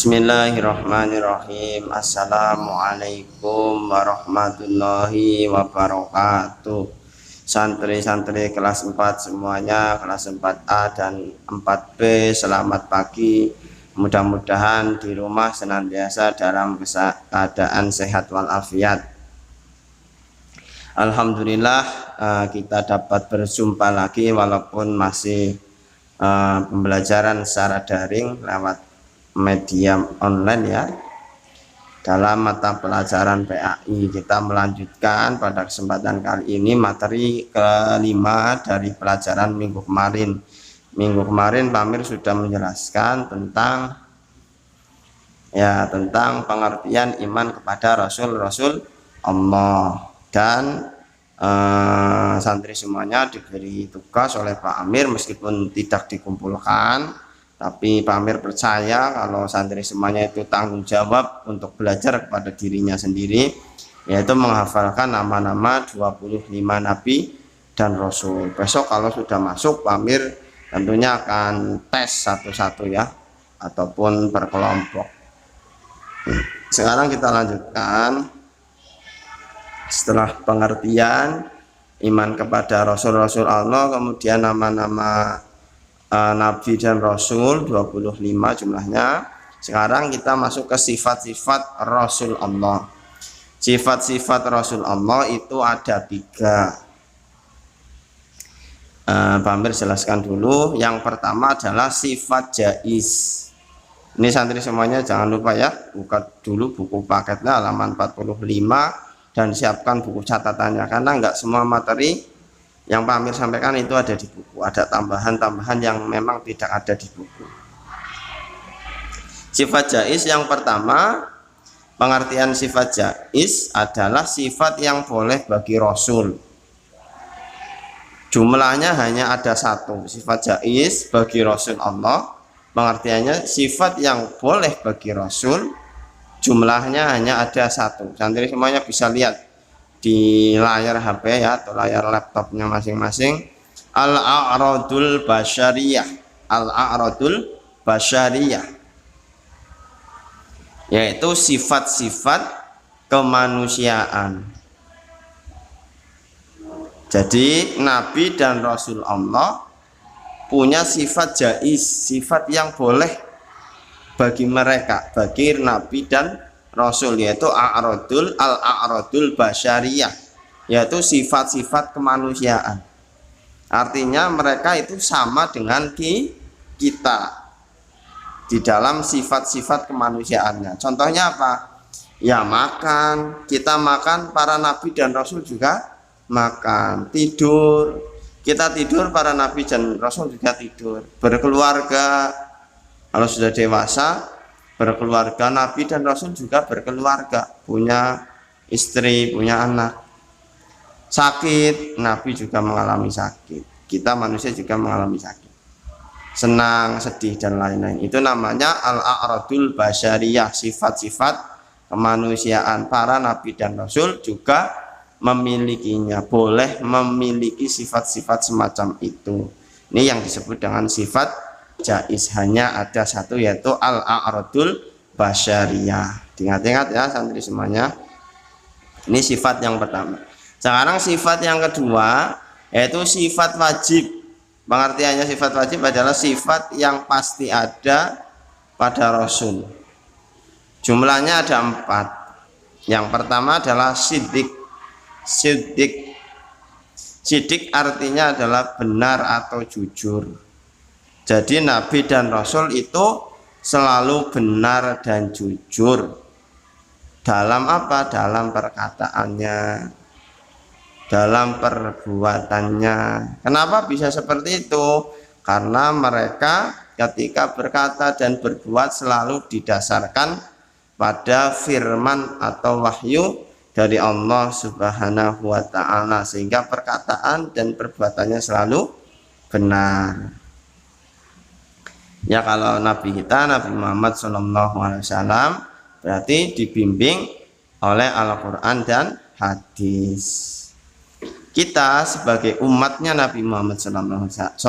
Bismillahirrahmanirrahim. Assalamualaikum warahmatullahi wabarakatuh. Santri-santri kelas 4 semuanya, kelas 4A dan 4B, selamat pagi. Mudah-mudahan di rumah senantiasa dalam keadaan sehat walafiat. Alhamdulillah kita dapat berjumpa lagi walaupun masih pembelajaran secara daring lewat media online ya, dalam mata pelajaran PAI. Kita melanjutkan pada kesempatan kali ini materi kelima dari pelajaran minggu kemarin. Minggu kemarin Pak Amir sudah menjelaskan tentang pengertian iman kepada Rasul-Rasul Allah, dan santri semuanya diberi tugas oleh Pak Amir meskipun tidak dikumpulkan, tapi Pak Amir percaya kalau santri semuanya itu tanggung jawab untuk belajar kepada dirinya sendiri, yaitu menghafalkan nama-nama 25 Nabi dan Rasul. Besok kalau sudah masuk, Pak Amir tentunya akan tes satu-satu ya, ataupun berkelompok. Sekarang kita lanjutkan. Setelah pengertian iman kepada Rasul-Rasul Allah, kemudian nama-nama Nabi dan Rasul 25 jumlahnya. Sekarang kita masuk ke sifat-sifat Rasul Allah. Sifat-sifat Rasul Allah itu ada 3. Pak Amir jelaskan dulu. Yang pertama adalah sifat jaiz. Ini santri semuanya jangan lupa ya, buka dulu buku paketnya halaman 45 dan siapkan buku catatannya, karena enggak semua materi yang Pak Amir sampaikan itu ada di buku, ada tambahan-tambahan yang memang tidak ada di buku. Sifat jaiz yang pertama, pengertian sifat jaiz adalah sifat yang boleh bagi Rasul. Jumlahnya hanya ada 1. Sifat jaiz bagi Rasul Allah, pengertiannya sifat yang boleh bagi Rasul, jumlahnya hanya ada 1. Santri semuanya bisa lihat di layar HP ya, atau layar laptopnya masing-masing. Al-a'radul basyariyah. Al-a'radul basyariyah, yaitu sifat-sifat kemanusiaan. Jadi Nabi dan Rasul Allah punya sifat jaiz, sifat yang boleh bagi mereka, bagi Nabi dan Rasul, yaitu al-a'radul basyariyah, yaitu sifat-sifat kemanusiaan. Artinya mereka itu sama dengan kita di dalam sifat-sifat kemanusiaannya. Contohnya apa? Ya makan, kita makan, para Nabi dan Rasul juga makan. Tidur, kita tidur, para Nabi dan Rasul juga tidur. Berkeluarga, kalau sudah dewasa berkeluarga, Nabi dan Rasul juga berkeluarga, punya istri, punya anak. Sakit, Nabi juga mengalami sakit, kita manusia juga mengalami sakit, senang, sedih, dan lain-lain. Itu namanya al-a'radul basyariyah, sifat-sifat kemanusiaan. Para Nabi dan Rasul juga memilikinya, boleh memiliki sifat-sifat semacam itu. Ini yang disebut dengan sifat jaiz, hanya ada 1, yaitu al-a'radul basyariyah. Ingat-ingat ya santri semuanya. Ini sifat yang pertama. Sekarang sifat yang kedua, yaitu sifat wajib. Pengertiannya sifat wajib adalah sifat yang pasti ada pada Rasul. Jumlahnya ada 4. Yang pertama adalah sidik. Sidik artinya adalah benar atau jujur. Jadi Nabi dan Rasul itu selalu benar dan jujur dalam apa? Dalam perkataannya, dalam perbuatannya. Kenapa bisa seperti itu? Karena mereka ketika berkata dan berbuat selalu didasarkan pada firman atau wahyu dari Allah Subhanahu wa ta'ala, sehingga perkataan dan perbuatannya selalu benar. Ya, kalau Nabi kita, Nabi Muhammad SAW, berarti dibimbing oleh Al-Quran dan hadis. Kita sebagai umatnya Nabi Muhammad SAW,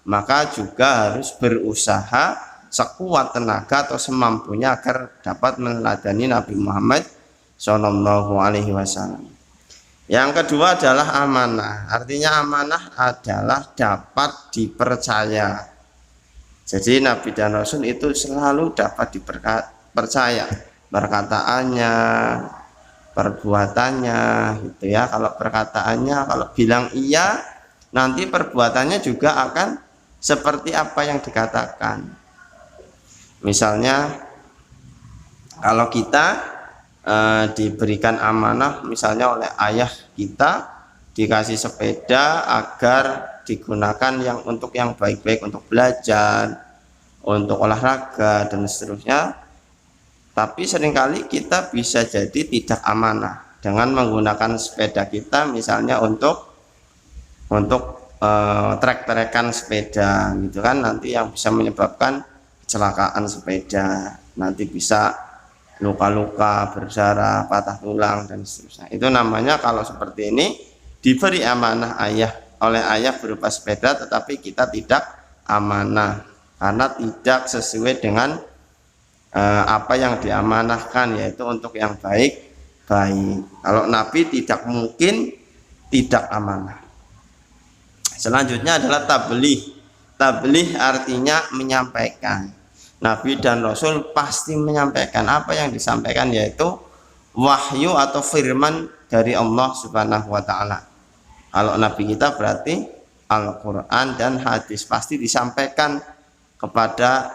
maka juga harus berusaha sekuat tenaga atau semampunya agar dapat meneladani Nabi Muhammad Shallallahu Alaihi Wasallam. Yang kedua adalah amanah. Artinya amanah adalah dapat dipercaya. Jadi Nabi dan Rasul itu selalu dapat dipercaya, perkataannya, perbuatannya, gitu ya. Kalau perkataannya, kalau bilang iya, nanti perbuatannya juga akan seperti apa yang dikatakan. Misalnya kalau kita diberikan amanah misalnya oleh ayah kita, dikasih sepeda agar digunakan untuk yang baik-baik, untuk belajar, untuk olahraga dan seterusnya, tapi seringkali kita bisa jadi tidak amanah dengan menggunakan sepeda kita misalnya untuk trek-trekan sepeda gitu kan, nanti yang bisa menyebabkan kecelakaan sepeda, nanti bisa luka-luka, berdarah, patah tulang dan seterusnya. Itu namanya kalau seperti ini diberi amanah oleh ayah berupa sepeda, tetapi kita tidak amanah karena tidak sesuai dengan apa yang diamanahkan, yaitu untuk yang baik-baik. Kalau Nabi tidak mungkin tidak amanah. Selanjutnya adalah tabligh. Tabligh artinya menyampaikan. Nabi dan Rasul pasti menyampaikan apa yang disampaikan, yaitu wahyu atau firman dari Allah Subhanahu wa Ta'ala. Kalau Nabi kita berarti Al-Quran dan hadis, pasti disampaikan kepada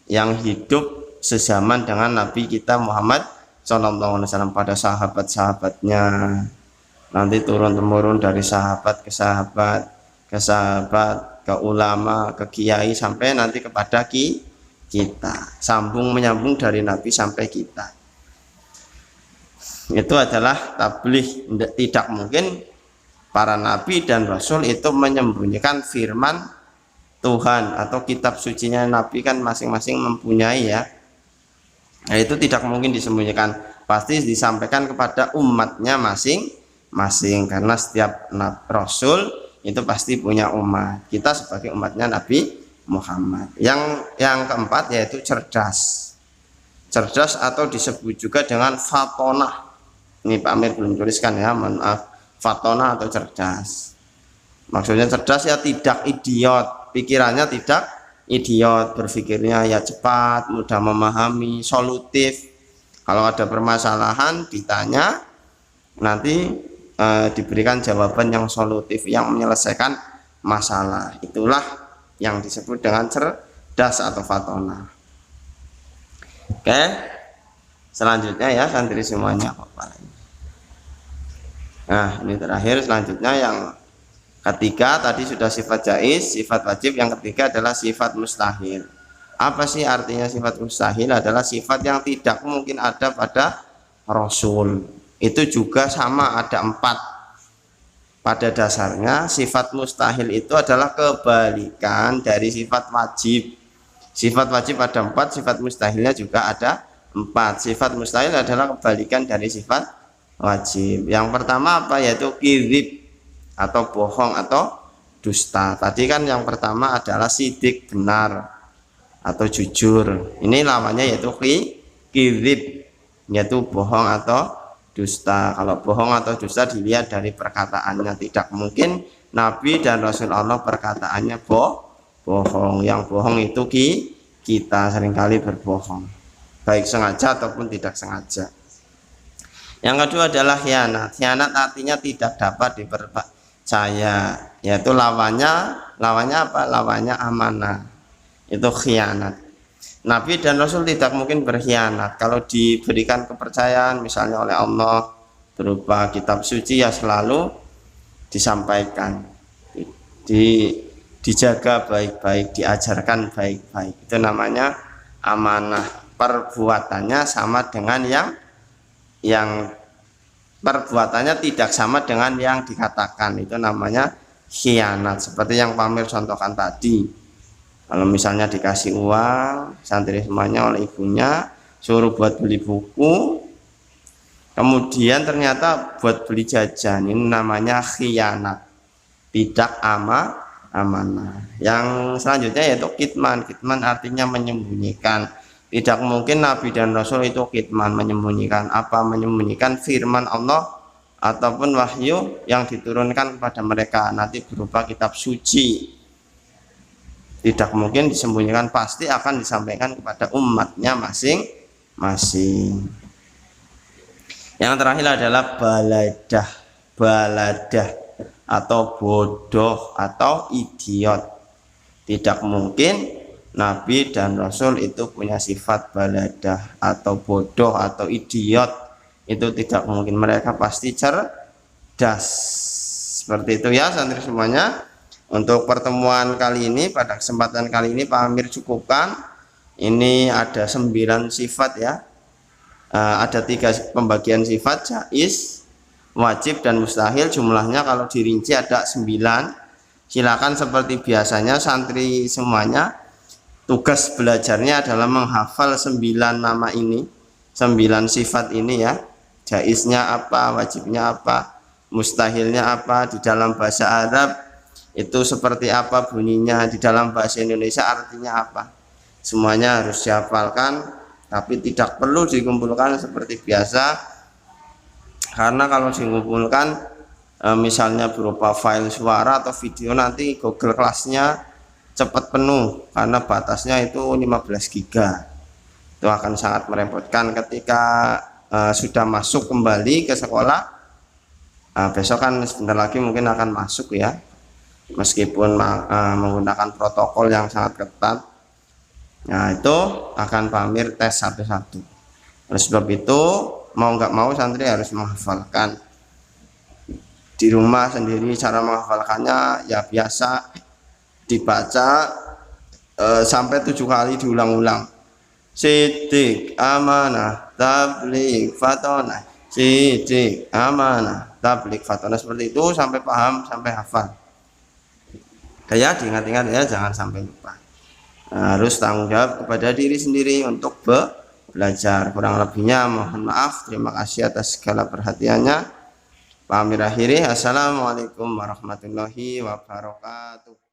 yang hidup sezaman dengan Nabi kita Muhammad SAW, pada sahabat-sahabatnya, nanti turun-temurun dari sahabat ke sahabat, ke sahabat, ke ulama, ke kiai, sampai nanti kepada kita, sambung menyambung dari Nabi sampai kita. Itu adalah tabligh. Tidak mungkin para Nabi dan Rasul itu menyembunyikan firman Tuhan atau kitab sucinya. Nabi kan masing-masing mempunyai ya. Nah, itu tidak mungkin disembunyikan, pasti disampaikan kepada umatnya masing-masing, karena setiap Rasul itu pasti punya umat. Kita sebagai umatnya Nabi Muhammad. Yang keempat yaitu cerdas. Cerdas atau disebut juga dengan fatonah. Ini Pak Amir belum tuliskan ya, mohon maaf. Fatonah atau cerdas. Maksudnya cerdas ya tidak idiot, pikirannya tidak idiot, berpikirnya ya cepat, mudah memahami, solutif. Kalau ada permasalahan ditanya, nanti diberikan jawaban yang solutif, yang menyelesaikan masalah. Itulah yang disebut dengan cerdas atau fatonah. Oke, selanjutnya ya santri semuanya. Nah, ini terakhir. Selanjutnya yang ketiga tadi sudah sifat jaiz, sifat wajib. Yang ketiga adalah sifat mustahil. Apa sih artinya sifat mustahil? Adalah sifat yang tidak mungkin ada pada Rasul. Itu juga sama, ada 4. Pada dasarnya sifat mustahil itu adalah kebalikan dari sifat wajib. Sifat wajib ada 4, sifat mustahilnya juga ada 4. Sifat mustahil adalah kebalikan dari sifat wajib. Yang pertama apa? Yaitu kizib atau bohong atau dusta. Tadi kan yang pertama adalah sidik, benar atau jujur. Ini lawannya yaitu kizib, yaitu bohong atau dusta. Kalau bohong atau dusta dilihat dari perkataannya. Tidak mungkin Nabi dan Rasul Allah perkataannya bohong. Yang bohong itu kita seringkali berbohong, baik sengaja ataupun tidak sengaja. Yang kedua adalah khianat. Khianat artinya tidak dapat dipercaya, yaitu lawannya apa? Lawannya amanah. Itu khianat. Nabi dan Rasul tidak mungkin berkhianat. Kalau diberikan kepercayaan misalnya oleh Allah berupa kitab suci, ya selalu disampaikan, dijaga baik-baik, diajarkan baik-baik. Itu namanya amanah. Perbuatannya sama dengan yang perbuatannya tidak sama dengan yang dikatakan. Itu namanya khianat. Seperti yang Pak Amir contohkan tadi. Kalau misalnya dikasih uang santri semuanya oleh ibunya, suruh buat beli buku, kemudian ternyata buat beli jajan, ini namanya khianat, tidak amanah. Yang selanjutnya yaitu kitman. Kitman artinya menyembunyikan. Tidak mungkin Nabi dan Rasul itu kitman, menyembunyikan apa? Menyembunyikan firman Allah ataupun wahyu yang diturunkan kepada mereka nanti berupa kitab suci. Tidak mungkin disembunyikan, pasti akan disampaikan kepada umatnya masing-masing. Yang terakhir adalah baladah. Baladah atau bodoh atau idiot. Tidak mungkin Nabi dan Rasul itu punya sifat baladah atau bodoh atau idiot. Itu tidak mungkin, mereka pasti cerdas. Seperti itu ya santri semuanya. Untuk pertemuan kali ini, pada kesempatan kali ini Pak Amir cukupkan. Ini ada 9 sifat ya. Ada 3 pembagian sifat, jaiz, wajib dan mustahil. Jumlahnya kalau dirinci ada 9. Silakan seperti biasanya santri semuanya, tugas belajarnya adalah menghafal 9 nama ini, 9 sifat ini ya. Jaiznya apa, wajibnya apa, mustahilnya apa, di dalam bahasa Arab itu seperti apa bunyinya, di dalam bahasa Indonesia artinya apa. Semuanya harus dihafalkan, tapi tidak perlu dikumpulkan seperti biasa. Karena kalau dikumpulkan misalnya berupa file suara atau video, nanti Google Class-nya cepat penuh karena batasnya itu 15 GB. Itu akan sangat merepotkan ketika sudah masuk kembali ke sekolah. Besok kan sebentar lagi mungkin akan masuk ya, meskipun menggunakan protokol yang sangat ketat. Nah itu akan Pak Amir tes satu-satu. Oleh sebab itu mau nggak mau santri harus menghafalkan. Di rumah sendiri cara menghafalkannya ya biasa, dibaca sampai 7 kali diulang-ulang. Sidik, amanah, tabligh, fatonah. Sidik, amanah, tabligh, fatonah. Seperti itu sampai paham, sampai hafal. Ya diingat-ingat ya, jangan sampai lupa. Harus tanggung jawab kepada diri sendiri untuk belajar. Kurang lebihnya mohon maaf. Terima kasih atas segala perhatiannya. Pak Amir akhiri. Assalamualaikum warahmatullahi wabarakatuh.